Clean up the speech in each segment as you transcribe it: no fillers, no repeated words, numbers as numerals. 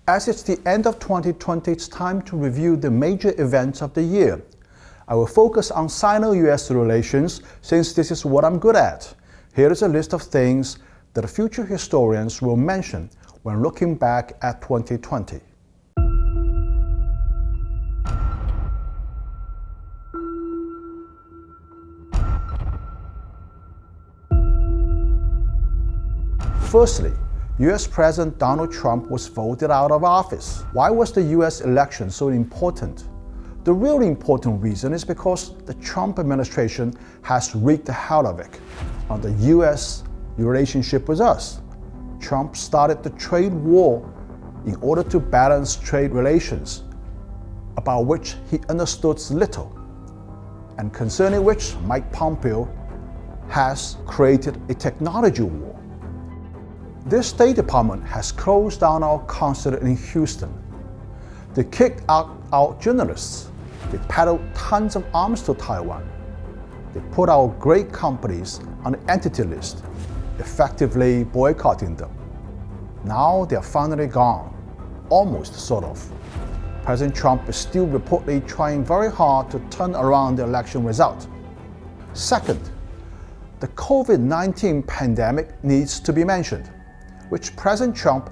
As it's the end of 2020, it's time to review the major events of the year. I will focus on Sino-US relations since this is what I'm good at. Here is a list of things that future historians will mention when looking back at 2020. Firstly, US President Donald Trump was voted out of office. Why was the US election so important? The really important reason is because the Trump administration has wreaked havoc on the US relationship with us. Trump started the trade war in order to balance trade relations, about which he understood little, and concerning which Mike Pompeo has created a technology war. This State Department has closed down our consulate in Houston. They kicked out our journalists. They peddled tons of arms to Taiwan. They put our great companies on the entity list, effectively boycotting them. Now they're finally gone, almost sort of. President Trump is still reportedly trying very hard to turn around the election result. Second, the COVID-19 pandemic needs to be mentioned, which President Trump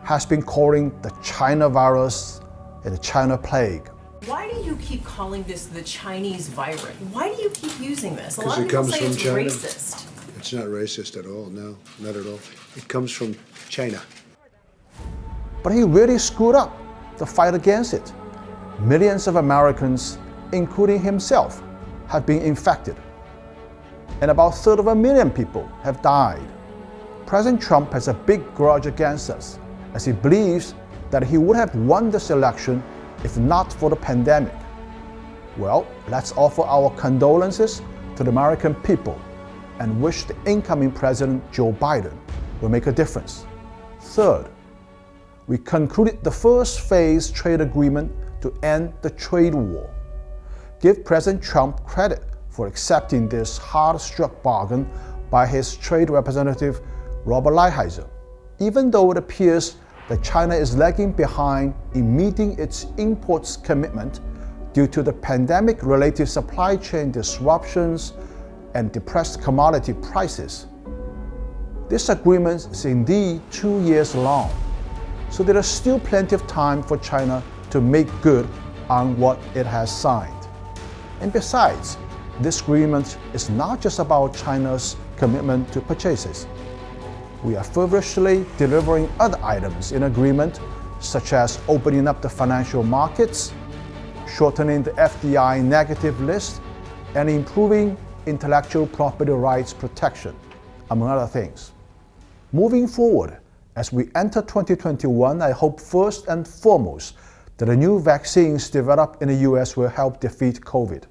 has been calling the China virus and the China plague. Why do you keep calling this the Chinese virus? Why do you keep using this? A lot Because of it people comes say from it's China. racist. It's not racist at all, no, not at all. It comes from China. But he really screwed up the fight against it. Millions of Americans, including himself, have been infected, and about 1/3 people have died. President Trump has a big grudge against us, as he believes that he would have won this election if not for the pandemic. Well, let's offer our condolences to the American people and wish the incoming President Joe Biden will make a difference. Third, we concluded the first phase trade agreement to end the trade war. Give President Trump credit for accepting this hard-struck bargain by his trade representative Robert Lighthizer. Even though it appears that China is lagging behind in meeting its imports commitment due to the pandemic-related supply chain disruptions and depressed commodity prices, this agreement is indeed 2 years long, so there is still plenty of time for China to make good on what it has signed. And besides, this agreement is not just about China's commitment to purchases. We are feverishly delivering other items in agreement, such as opening up the financial markets, shortening the FDI negative list, and improving intellectual property rights protection, among other things. Moving forward, as we enter 2021, I hope first and foremost that the new vaccines developed in the US will help defeat COVID.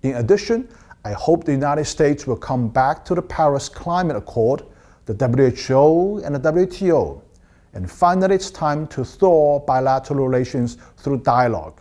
In addition, I hope the United States will come back to the Paris Climate Accord, the WHO and the WTO, and finally it's time to thaw bilateral relations through dialogue.